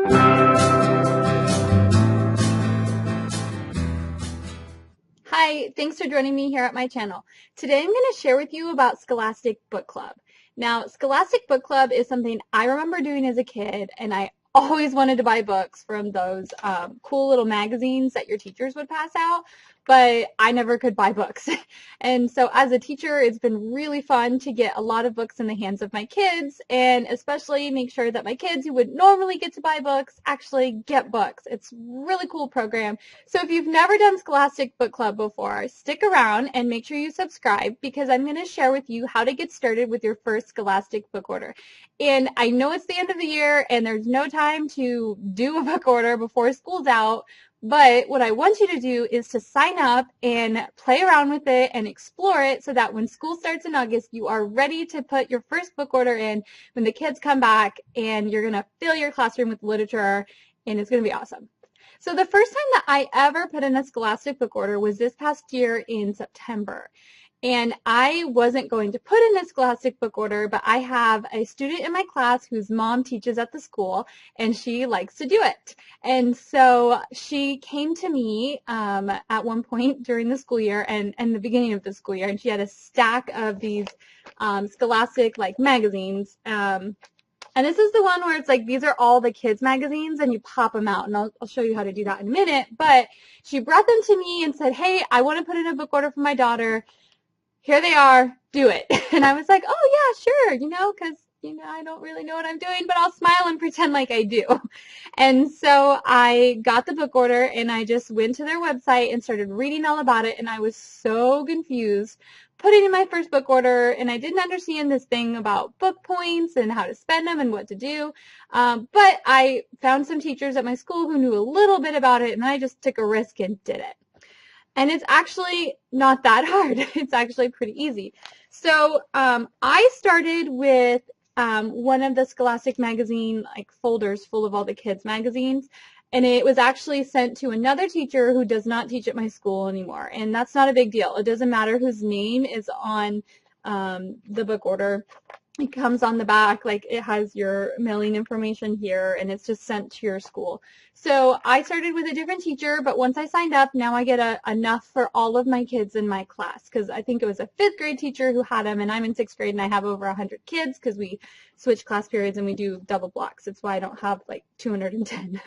Hi, thanks for joining me here at my channel. Today I'm going to share with you about Scholastic Book Club. Now, Scholastic Book Club is something I remember doing as a kid, and I always wanted to buy books from those cool little magazines that your teachers would pass out, but I never could buy books. And so as a teacher, it's been really fun to get a lot of books in the hands of my kids, and especially make sure that my kids who would normally get to buy books actually get books. It's a really cool program. So if you've never done Scholastic Book Club before, stick around and make sure you subscribe, because I'm going to share with you how to get started with your first Scholastic book order. And I know it's the end of the year and there's no time to do a book order before school's out, but what I want you to do is to sign up and play around with it and explore it so that when school starts in August, you are ready to put your first book order in when the kids come back, and you're going to fill your classroom with literature, and it's going to be awesome. So the first time that I ever put in a Scholastic book order was this past year in September. And I wasn't going to put in a Scholastic book order, but I have a student in my class whose mom teaches at the school, and she likes to do it. And so she came to me at one point during the school year and the beginning of the school year, and she had a stack of these Scholastic magazines. And this is the one where it's like, these are all the kids' magazines, and you pop them out, and I'll show you how to do that in a minute. But she brought them to me and said, hey, I want to put in a book order for my daughter. Here they are, do it. And I was like, oh yeah, sure, because, I don't really know what I'm doing, but I'll smile and pretend like I do. And so I got the book order, and I just went to their website and started reading all about it, and I was so confused putting in my first book order, and I didn't understand this thing about book points and how to spend them and what to do. But I found some teachers at my school who knew a little bit about it, and I just took a risk and did it. And it's actually not that hard. It's actually pretty easy. So I started with one of the Scholastic magazine folders full of all the kids' magazines. And it was actually sent to another teacher who does not teach at my school anymore. And that's not a big deal. It doesn't matter whose name is on the book order. It comes on the back, it has your mailing information here, and it's just sent to your school. So I started with a different teacher, but once I signed up, now I get enough for all of my kids in my class, because I think it was a 5th grade teacher who had them, and I'm in 6th grade, and I have over 100 kids because we switch class periods and we do double blocks. That's why I don't have 210.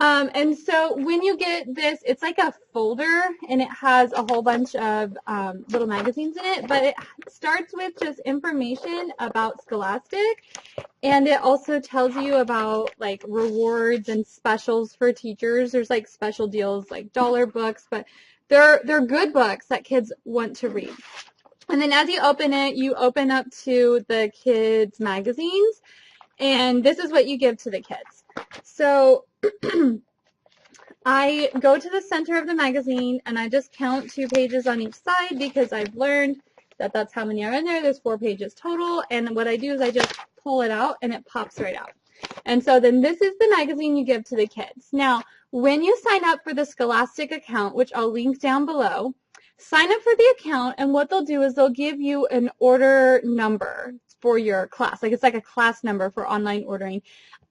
And so when you get this, it's like a folder, and it has a whole bunch of little magazines in it, but it starts with just information about Scholastic, and it also tells you about rewards and specials for teachers. There's special deals, dollar books, but they're good books that kids want to read. And then as you open it, you open up to the kids' magazines, and this is what you give to the kids. So I go to the center of the magazine, and I just count 2 pages on each side, because I've learned that that's how many are in there. There's 4 pages total, and what I do is I just pull it out, and it pops right out. And so then this is the magazine you give to the kids. Now, when you sign up for the Scholastic account, which I'll link down below, sign up for the account, and what they'll do is they'll give you an order number for your class. It's like a class number for online ordering.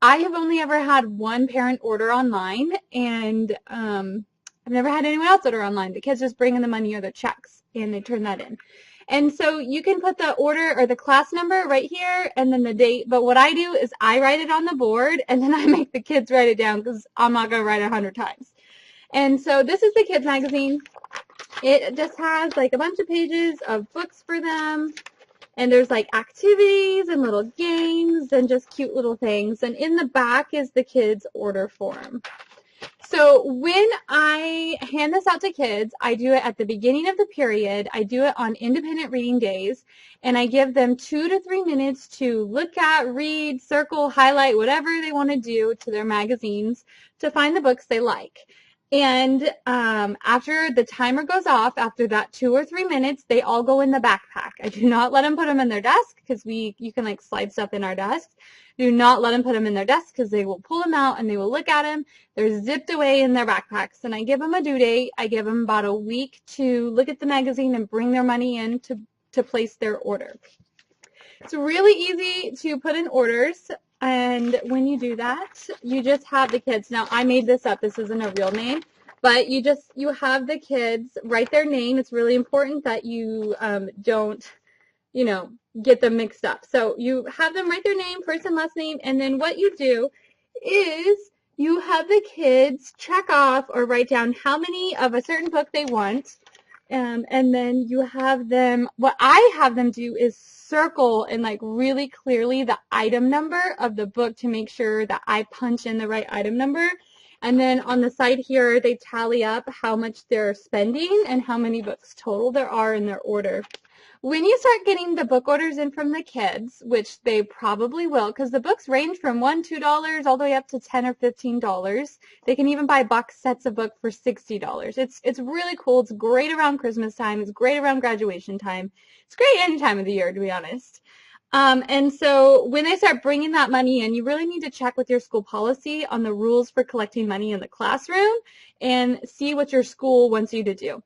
I have only ever had one parent order online, and I've never had anyone else order online. The kids just bring in the money or the checks, and they turn that in. And so you can put the order or the class number right here and then the date. But what I do is I write it on the board, and then I make the kids write it down, because I'm not going to write it 100 times. And so this is the kids magazine. It just has a bunch of pages of books for them. And there's activities and little games and just cute little things. And in the back is the kids' order form. So when I hand this out to kids, I do it at the beginning of the period. I do it on independent reading days, and I give them 2 to 3 minutes to look at, read, circle, highlight, whatever they want to do to their magazines to find the books they like. And after the timer goes off, after that 2 or 3 minutes, they all go in the backpack. I do not let them put them in their desk, because you can slide stuff in our desks. Do not let them put them in their desk, because they will pull them out and they will look at them. They're zipped away in their backpacks. And I give them a due date. I give them about a week to look at the magazine and bring their money in to place their order. It's really easy to put in orders. And when you do that, you just have the kids. Now, I made this up. This isn't a real name. But you have the kids write their name. It's really important that you don't, get them mixed up. So you have them write their name, first and last name, and then what you do is you have the kids check off or write down how many of a certain book they want. And then you have them, what I have them do is circle and like really clearly the item number of the book to make sure that I punch in the right item number. And then on the side here, they tally up how much they're spending and how many books total there are in their order. When you start getting the book orders in from the kids, which they probably will, because the books range from $1, $2 all the way up to $10 or $15. They can even buy box sets of books for $60. It's really cool. It's great around Christmas time. It's great around graduation time. It's great any time of the year, to be honest. And so when they start bringing that money in, you really need to check with your school policy on the rules for collecting money in the classroom and see what your school wants you to do.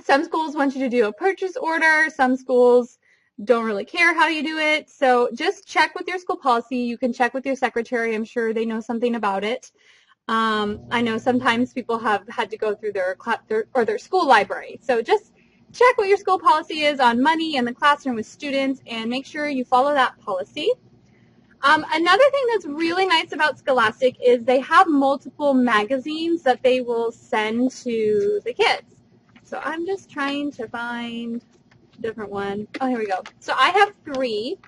Some schools want you to do a purchase order. Some schools don't really care how you do it. So just check with your school policy. You can check with your secretary. I'm sure they know something about it. I know sometimes people have had to go through their school library. So just check what your school policy is on money in the classroom with students and make sure you follow that policy. Another thing that's really nice about Scholastic is they have multiple magazines that they will send to the kids. So I'm just trying to find a different one. Oh, here we go. So I have 3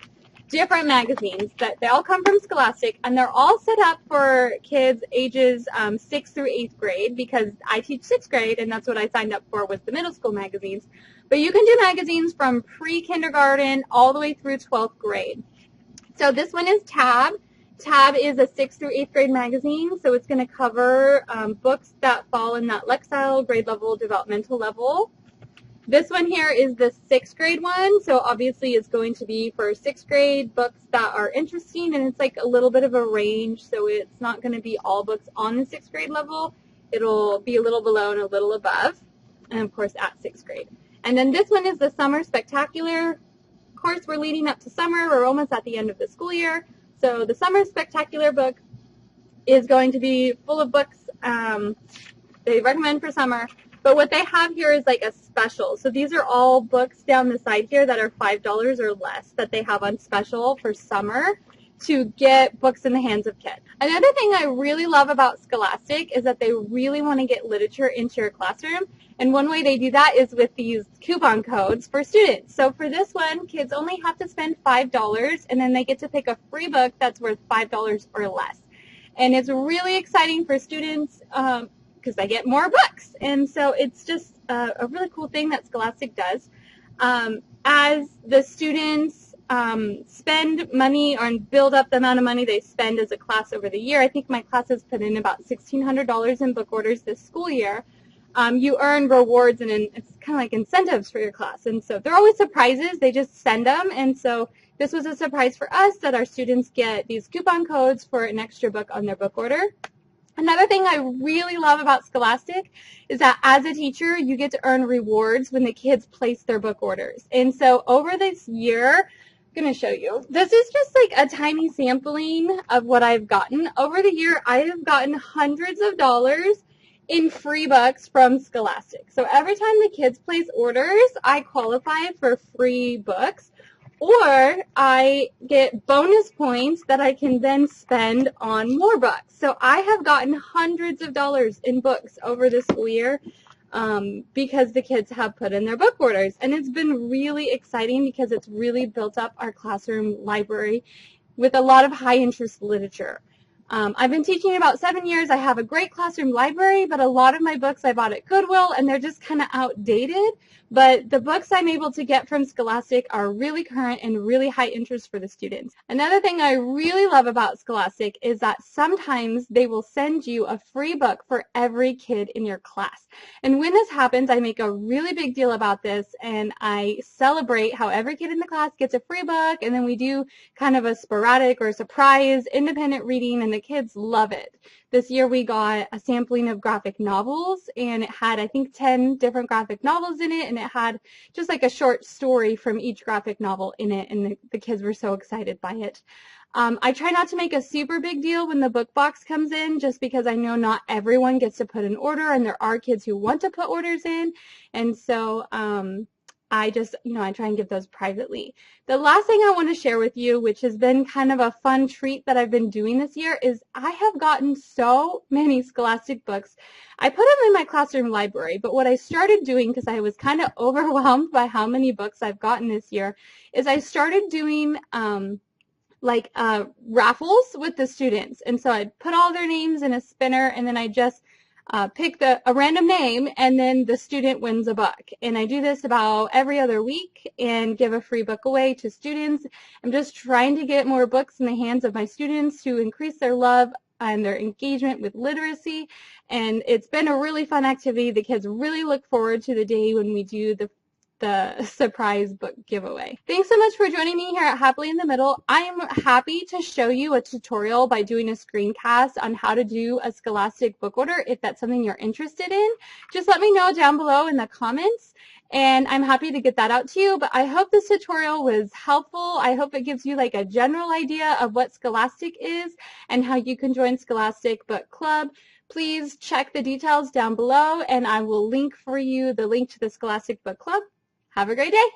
different magazines that they all come from Scholastic, and they're all set up for kids ages 6th through 8th grade because I teach 6th grade, and that's what I signed up for was the middle school magazines. But you can do magazines from pre-kindergarten all the way through 12th grade. So this one is Tab. Tab is a 6th through 8th grade magazine, so it's going to cover books that fall in that Lexile grade level, developmental level. This one here is the 6th grade one, so obviously it's going to be for 6th grade books that are interesting, and it's like a little bit of a range, so it's not going to be all books on the 6th grade level. It'll be a little below and a little above, and of course at 6th grade. And then this one is the Summer Spectacular. Of course, we're leading up to summer. We're almost at the end of the school year. So the Summer Spectacular book is going to be full of books they recommend for summer. But what they have here is like a special. So these are all books down the side here that are $5 or less that they have on special for summer to get books in the hands of kids. Another thing I really love about Scholastic is that they really want to get literature into your classroom. And one way they do that is with these coupon codes for students. So for this one, kids only have to spend $5, and then they get to pick a free book that's worth $5 or less. And it's really exciting for students because they get more books. And so it's just a really cool thing that Scholastic does. As the students spend money and build up the amount of money they spend as a class over the year, I think my class has put in about $1,600 in book orders this school year. You earn rewards and it's kind of like incentives for your class. And so they're always surprises. They just send them. And so this was a surprise for us that our students get these coupon codes for an extra book on their book order. Another thing I really love about Scholastic is that as a teacher, you get to earn rewards when the kids place their book orders. And so over this year, I'm going to show you. This is just like a tiny sampling of what I've gotten. Over the year, I have gotten hundreds of dollars in free books from Scholastic. So every time the kids place orders, I qualify for free books, or I get bonus points that I can then spend on more books. So I have gotten hundreds of dollars in books over the school year because the kids have put in their book orders. And it's been really exciting because it's really built up our classroom library with a lot of high interest literature. I've been teaching about 7 years. I have a great classroom library, but a lot of my books I bought at Goodwill, and they're just kind of outdated. But the books I'm able to get from Scholastic are really current and really high interest for the students. Another thing I really love about Scholastic is that sometimes they will send you a free book for every kid in your class. And when this happens, I make a really big deal about this, and I celebrate how every kid in the class gets a free book, and then we do kind of a sporadic or surprise independent reading, and the the kids love it. This year we got a sampling of graphic novels, and it had, I think, 10 different graphic novels in it, and it had just like a short story from each graphic novel in it, and the kids were so excited by it. I try not to make a super big deal when the book box comes in, just because I know not everyone gets to put an order, and there are kids who want to put orders in, and so I just, I try and give those privately. The last thing I want to share with you, which has been kind of a fun treat that I've been doing this year, is I have gotten so many Scholastic books. I put them in my classroom library, but what I started doing, because I was kind of overwhelmed by how many books I've gotten this year, is I started doing raffles with the students. And so I'd put all their names in a spinner, and then I just pick a random name, and then the student wins a book. And I do this about every other week and give a free book away to students. I'm just trying to get more books in the hands of my students to increase their love and their engagement with literacy. And it's been a really fun activity. The kids really look forward to the day when we do the surprise book giveaway. Thanks so much for joining me here at Happily in the Middle. I am happy to show you a tutorial by doing a screencast on how to do a Scholastic book order. If that's something you're interested in, just let me know down below in the comments, and I'm happy to get that out to you. But I hope this tutorial was helpful. I hope it gives you like a general idea of what Scholastic is and how you can join Scholastic Book Club. Please check the details down below, and I will link for you the link to the Scholastic Book Club. Have a great day.